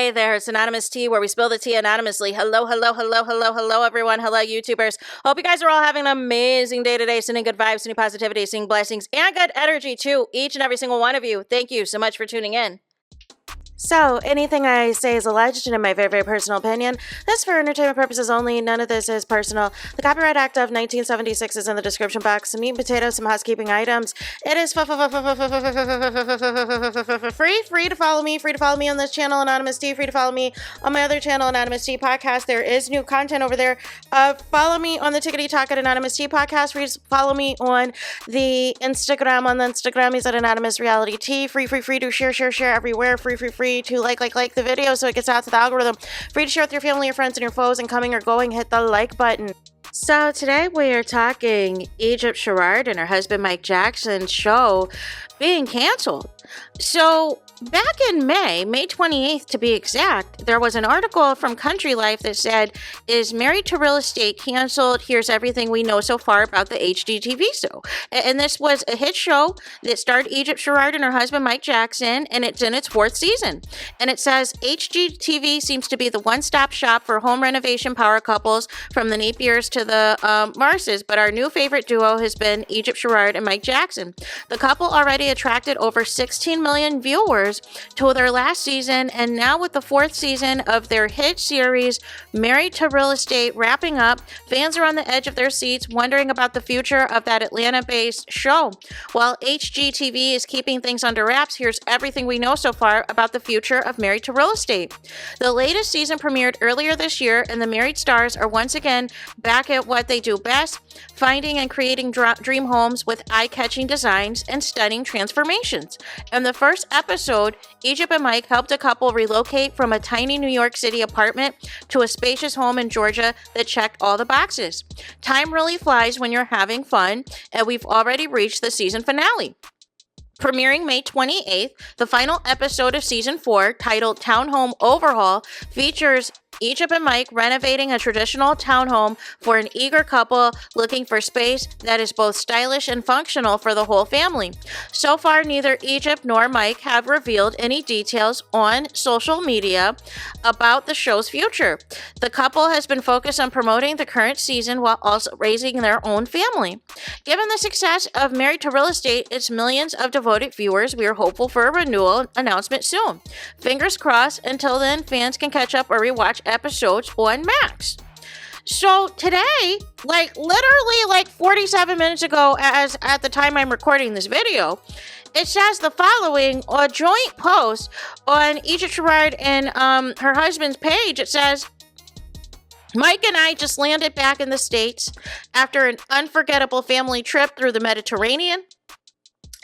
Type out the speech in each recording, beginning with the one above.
Hey there, it's Anonymous Tea, where we spill the tea anonymously. Hello, everyone. Hello, YouTubers. Hope you guys are all having an amazing day today, sending good vibes, sending positivity, sending blessings, and good energy to each and every single one of you. Thank you so much for tuning in. So, anything I say is alleged and in my very, very personal opinion. This is for entertainment purposes only. None of this is personal. The Copyright Act of 1976 is in the description box. Some meat and potatoes, some housekeeping items. It is free to follow me. Free to follow me on this channel, Anonymous Tea. Free to follow me on my other channel, Anonymous Tea Podcast. There is new content over there. Follow me on the Tickety Talk at Anonymous Tea Podcast. Free to follow me on the Instagram. On the Instagram, he's at Anonymous Reality Tea. Free to share everywhere. Free to like the video so it gets out to the algorithm. Free to share with your family, your friends, and your foes, and coming or going, hit the like button. So today we are talking Egypt Sherrod and her husband Mike Jackson's show being canceled. So back in May 28th to be exact, there was an article from Country Life that said, "Is Married to Real Estate canceled? Here's everything we know so far about the HGTV show." And this was a hit show that starred Egypt Sherrod and her husband Mike Jackson, and it's in its 4th season. And it says, HGTV seems to be the one-stop shop for home renovation power couples from the Napiers to the Marses, but our new favorite duo has been Egypt Sherrod and Mike Jackson. The couple already attracted over 16 million viewers to their last season, and now with the 4th season of their hit series Married to Real Estate wrapping up, fans are on the edge of their seats wondering about the future of that Atlanta-based show. While HGTV is keeping things under wraps, here's everything we know so far about the future of Married to Real Estate. The latest season premiered earlier this year, and the married stars are once again back at what they do best, finding and creating dream homes with eye-catching designs and stunning transformations. In the first episode, Egypt and Mike helped a couple relocate from a tiny New York City apartment to a spacious home in Georgia that checked all the boxes. Time really flies when you're having fun, and we've already reached the season finale. Premiering May 28th, the final episode of Season 4, titled Townhome Overhaul, features Egypt and Mike renovating a traditional townhome for an eager couple looking for space that is both stylish and functional for the whole family. So far, neither Egypt nor Mike have revealed any details on social media about the show's future. The couple has been focused on promoting the current season while also raising their own family. Given the success of Married to Real Estate, its millions of devoted viewers, we are hopeful for a renewal announcement soon. Fingers crossed. Until then, fans can catch up or rewatch episodes on Max. So today, literally 47 minutes ago, as at the time I'm recording this video, it says the following: a joint post on Egypt Sherrod and her husband's page. It says, "Mike and I just landed back in the States after an unforgettable family trip through the Mediterranean,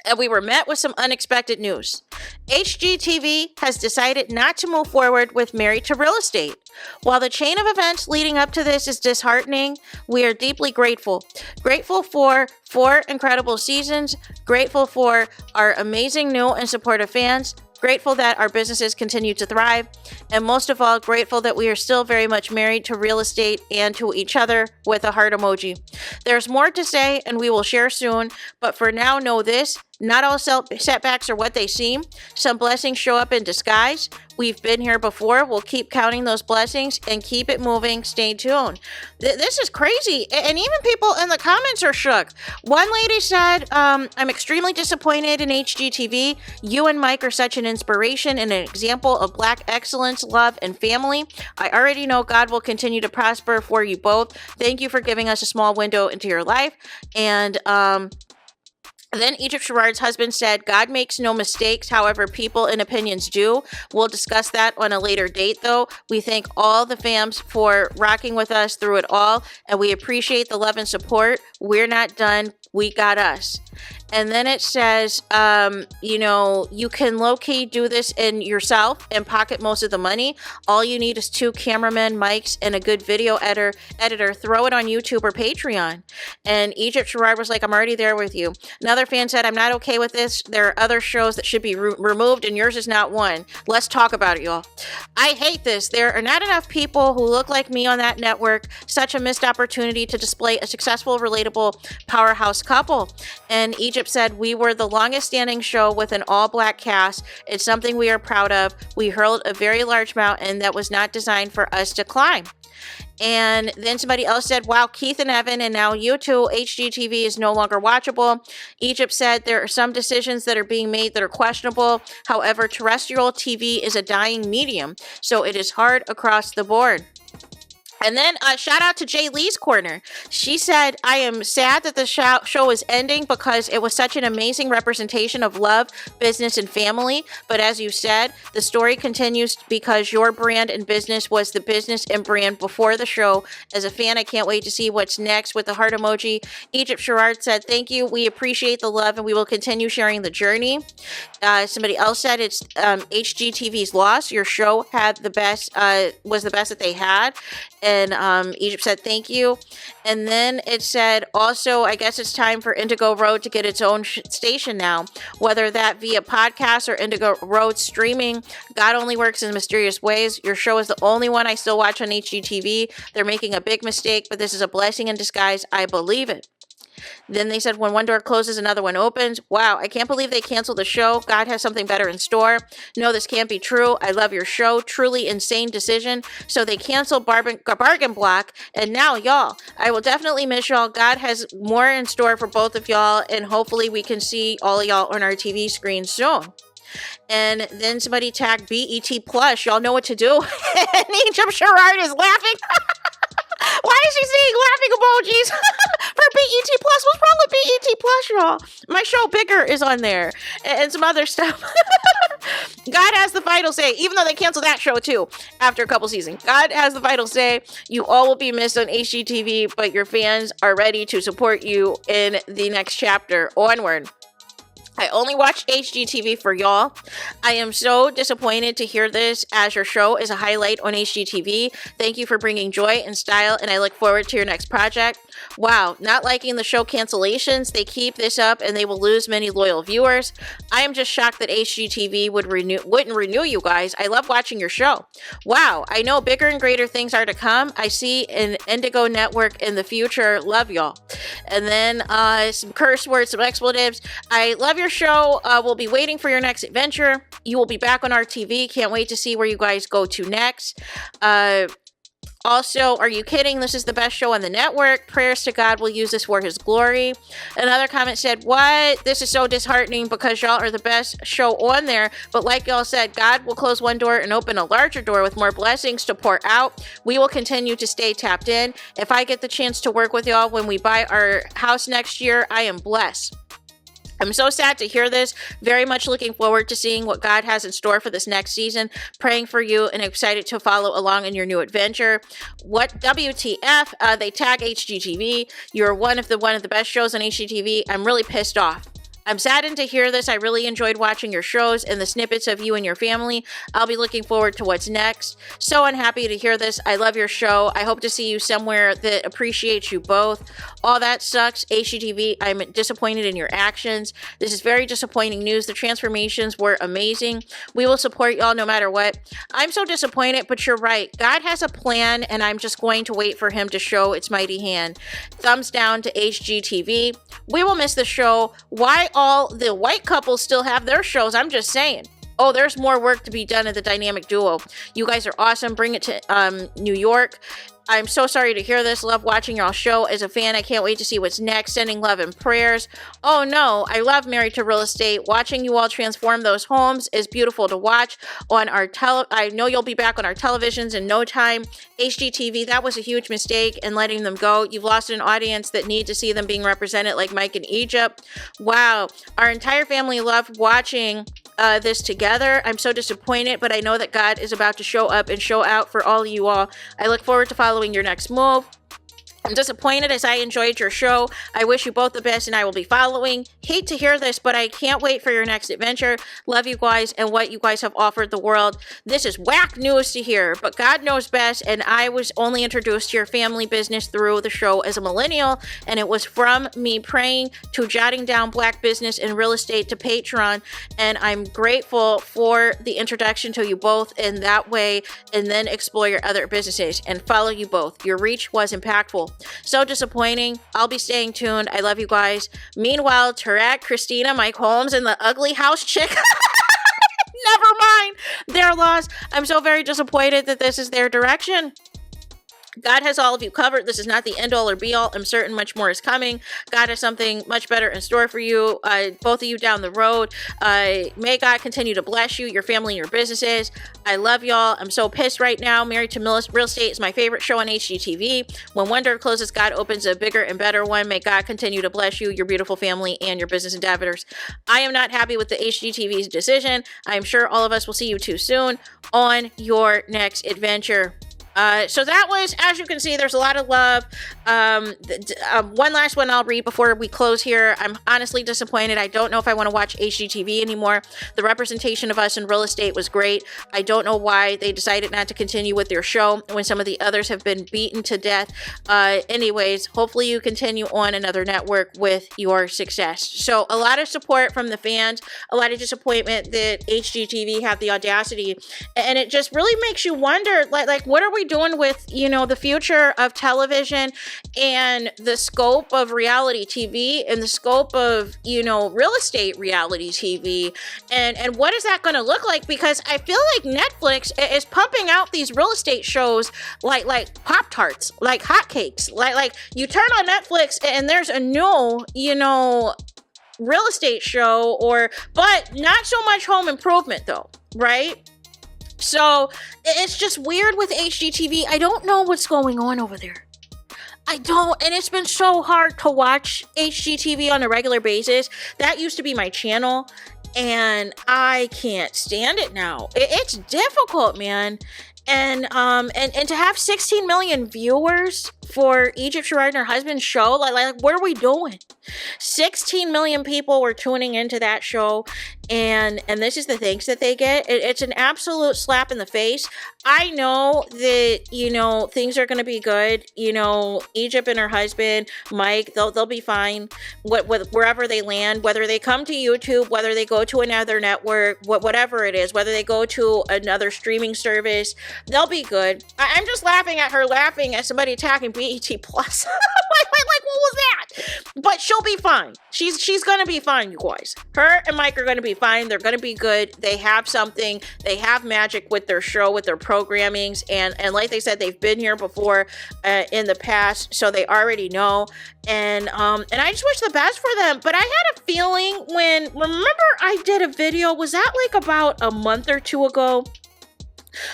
and we were met with some unexpected news. HGTV has decided not to move forward with Married to Real Estate. While the chain of events leading up to this is disheartening, we are deeply grateful. Grateful for 4 incredible seasons, grateful for our amazing new and supportive fans, grateful that our businesses continue to thrive, and most of all, grateful that we are still very much married to real estate and to each other," with a heart emoji. There's more to say, and we will share soon, but for now, know this: not all setbacks are what they seem. Some blessings show up in disguise. We've been here before. We'll keep counting those blessings and keep it moving. Stay tuned. This is crazy. And even people in the comments are shook. One lady said, "I'm extremely disappointed in HGTV. You and Mike are such an inspiration and an example of Black excellence, love, and family. I already know God will continue to prosper for you both. Thank you for giving us a small window into your life." And then Egypt Sherrod's husband said, "God makes no mistakes, however, people and opinions do." We'll discuss that on a later date, though. We thank all the fams for rocking with us through it all, and we appreciate the love and support. We're not done. We got us. And then it says, you can low-key do this in yourself and pocket most of the money. All you need is 2 cameramen, mics, and a good video editor. Throw it on YouTube or Patreon. And Egypt Sherrod was like, "I'm already there with you." Another fan said, "I'm not okay with this. There are other shows that should be removed, and yours is not one. Let's talk about it, y'all. I hate this. There are not enough people who look like me on that network. Such a missed opportunity to display a successful, relatable powerhouse couple." And Egypt Egypt said, "We were the longest standing show with an all-black cast. It's something we are proud of. We hurled a very large mountain that was not designed for us to climb." And then somebody else said, "Wow, Keith and Evan, and now you too, HGTV is no longer watchable." Egypt said, "There are some decisions that are being made that are questionable. However, terrestrial TV is a dying medium, so it is hard across the board." And then shout out to Jay Lee's Corner. She said, "I am sad that the show is ending because it was such an amazing representation of love, business, and family. But as you said, the story continues because your brand and business was the business and brand before the show. As a fan, I can't wait to see what's next," with the heart emoji. Egypt Sherrod said, "Thank you. We appreciate the love and we will continue sharing the journey." Somebody else said, "It's HGTV's loss. Your show had the best, was the best that they had." And Egypt said, "Thank you." And then it said, also, "I guess it's time for Indigo Road to get its own station now, whether that via podcast or Indigo Road streaming. God only works in mysterious ways. Your show is the only one I still watch on HGTV. They're making a big mistake, but this is a blessing in disguise. I believe it." Then they said, "When one door closes, another one opens. Wow, I can't believe they canceled the show. God has something better in store. No, this can't be true. I love your show. Truly insane decision. So they canceled Bargain Block. And now, y'all, I will definitely miss y'all. God has more in store for both of y'all. And hopefully we can see all of y'all on our TV screen soon." And then somebody tagged BET Plus. Y'all know what to do. And Egypt Sherrod is laughing. Why is she saying laughing emojis for BET Plus? What's wrong with BET Plus, y'all? My show Bigger is on there and some other stuff. God has the final say, even though they canceled that show too after a couple seasons. God has the final say. You all will be missed on HGTV, but your fans are ready to support you in the next chapter. Onward. I only watch HGTV for y'all. I am so disappointed to hear this, as your show is a highlight on HGTV. Thank you for bringing joy and style, and I look forward to your next project. Wow, not liking the show cancellations. They keep this up and they will lose many loyal viewers. I am just shocked that HGTV wouldn't renew you guys. I love watching your show. Wow, I know bigger and greater things are to come. I see an Indigo network in the future. Love y'all. And then some curse words, some expletives. I love your show. We'll be waiting for your next adventure. You will be back on our TV. Can't wait to see where you guys go to next. Also, are you kidding? This is the best show on the network. Prayers to God will use this for his glory. Another comment said, "What? This is so disheartening because y'all are the best show on there. But like y'all said, God will close one door and open a larger door with more blessings to pour out. We will continue to stay tapped in. If I get the chance to work with y'all when we buy our house next year, I am blessed." I'm so sad to hear this. Very much looking forward to seeing what God has in store for this next season. Praying for you and excited to follow along in your new adventure. What WTF? They tag HGTV. You're one of the best shows on HGTV. I'm really pissed off. I'm saddened to hear this. I really enjoyed watching your shows and the snippets of you and your family. I'll be looking forward to what's next. So unhappy to hear this. I love your show. I hope to see you somewhere that appreciates you both. All that sucks. HGTV, I'm disappointed in your actions. This is very disappointing news. The transformations were amazing. We will support y'all no matter what. I'm so disappointed, but you're right. God has a plan, and I'm just going to wait for him to show its mighty hand. Thumbs down to HGTV. We will miss the show. Why all the white couples still have their shows? I'm just saying. Oh, there's more work to be done in the dynamic duo. You guys are awesome. Bring it to New York. I'm so sorry to hear this. Love watching y'all show. As a fan, I can't wait to see what's next. Sending love and prayers. Oh no, I love Married to Real Estate. Watching you all transform those homes is beautiful to watch on our I know you'll be back on our televisions in no time. HGTV, that was a huge mistake in letting them go. You've lost an audience that need to see them being represented like Mike and Egypt. Wow, our entire family loved watching this together. I'm so disappointed, but I know that God is about to show up and show out for all of you all. I look forward to following your next move. I'm disappointed as I enjoyed your show. I wish you both the best and I will be following. Hate to hear this, but I can't wait for your next adventure. Love you guys and what you guys have offered the world. This is whack news to hear, but God knows best, and I was only introduced to your family business through the show as a millennial, and it was from me praying to jotting down Black business and real estate to Patreon, and I'm grateful for the introduction to you both in that way, and then explore your other businesses and follow you both. Your reach was impactful. So disappointing. I'll be staying tuned. I love you guys. Meanwhile, correct? Christina, Mike Holmes, and the ugly house chick. Never mind their loss. I'm so very disappointed that this is their direction. God has all of you covered. This is not the end all or be all. I'm certain much more is coming. God has something much better in store for you, both of you down the road. May God continue to bless you, your family, and your businesses. I love y'all. I'm so pissed right now. Married to Real Estate is my favorite show on HGTV. When one door closes, God opens a bigger and better one. May God continue to bless you, your beautiful family, and your business endeavors. I am not happy with the HGTV's decision. I am sure all of us will see you too soon on your next adventure. So that was, as you can see, there's a lot of love. One last one I'll read before we close here. I'm honestly disappointed. I don't know if I want to watch HGTV anymore. The representation of us in real estate was great. I don't know why they decided not to continue with their show when some of the others have been beaten to death. Anyways, hopefully you continue on another network with your success. So a lot of support from the fans, a lot of disappointment that HGTV had the audacity, and it just really makes you wonder, like what are we doing with, the future of television and the scope of reality TV and the scope of, real estate reality TV, and what is that going to look like? Because I feel like Netflix is pumping out these real estate shows like Pop-Tarts, like hotcakes, like you turn on Netflix and there's a new, real estate show, but not so much home improvement though, right? So it's just weird with HGTV. I don't know what's going on over there. I don't, and it's been so hard to watch HGTV on a regular basis. That used to be my channel, and I can't stand it now. It's difficult, man. And to have 16 million viewers for Egypt Sherrod and her husband's show, like what are we doing? 16 million people were tuning into that show, and this is the thanks that they get. It's an absolute slap in the face. I know that, things are going to be good. Egypt and her husband, Mike, they'll be fine wherever they land, whether they come to YouTube, whether they go to another network, whatever it is, whether they go to another streaming service, they'll be good. I'm just laughing at her laughing at somebody attacking BET Plus. like, what was that? But she'll be fine. She's going to be fine, you guys. Her and Mike are going to be fine. They're going to be good. They have something. They have magic with their show, with their programmings. And like they said, they've been here before in the past, so they already know. And I just wish the best for them. But I had a feeling remember I did a video, was that like about a month or two ago?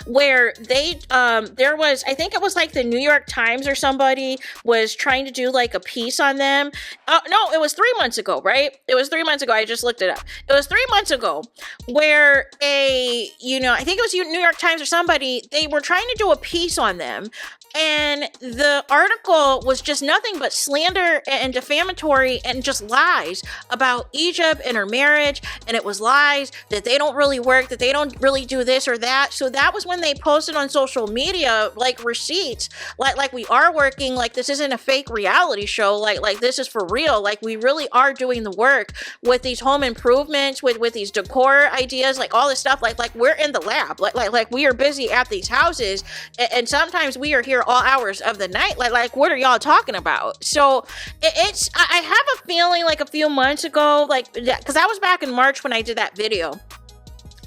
Where there was, I think it was like the New York Times or somebody was trying to do like a piece on them. No, it was 3 months ago, right? It was 3 months ago. I just looked it up. It was 3 months ago where I think it was New York Times or somebody, they were trying to do a piece on them. And the article was just nothing but slander and defamatory and just lies about Egypt and her marriage. And it was lies that they don't really work, that they don't really do this or that. So that was when they posted on social media, like receipts, like we are working, like this isn't a fake reality show. Like this is for real. Like we really are doing the work with these home improvements, with these decor ideas, like all this stuff. Like we're in the lab, like we are busy at these houses. And sometimes we are here all hours of the night. Like what are y'all talking about? So I have a feeling like a few months ago, because I was back in March when I did that video.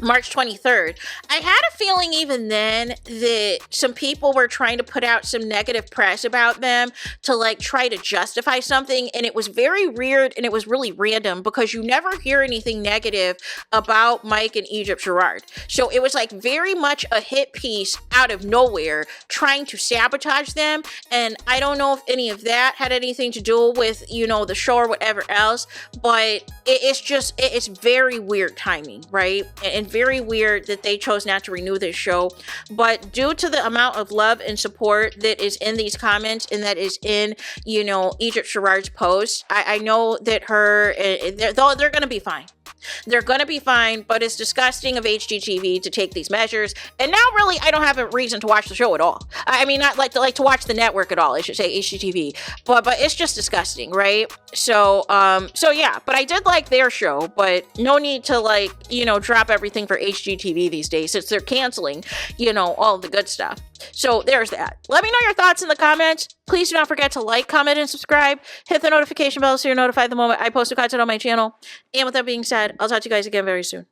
March 23rd. I had a feeling even then that some people were trying to put out some negative press about them to like try to justify something. And it was very weird and it was really random because you never hear anything negative about Mike and Egypt Sherrod. So it was like very much a hit piece out of nowhere trying to sabotage them. And I don't know if any of that had anything to do with, the show or whatever else, but it's very weird timing, right? And very weird that they chose not to renew this show. But due to the amount of love and support that is in these comments and that is in, Egypt Sherrod's post, I know that they're going to be fine. They're going to be fine, but it's disgusting of HGTV to take these measures. And now really, I don't have a reason to watch the show at all. I mean, not like to watch the network at all, I should say HGTV, but it's just disgusting, right? So yeah, but I did like their show, but no need to drop everything for HGTV these days since they're canceling, all the good stuff. So there's that. Let me know your thoughts in the comments. Please do not forget to like, comment, and subscribe. Hit the notification bell so you're notified the moment I post new content on my channel. And with that being said, I'll talk to you guys again very soon.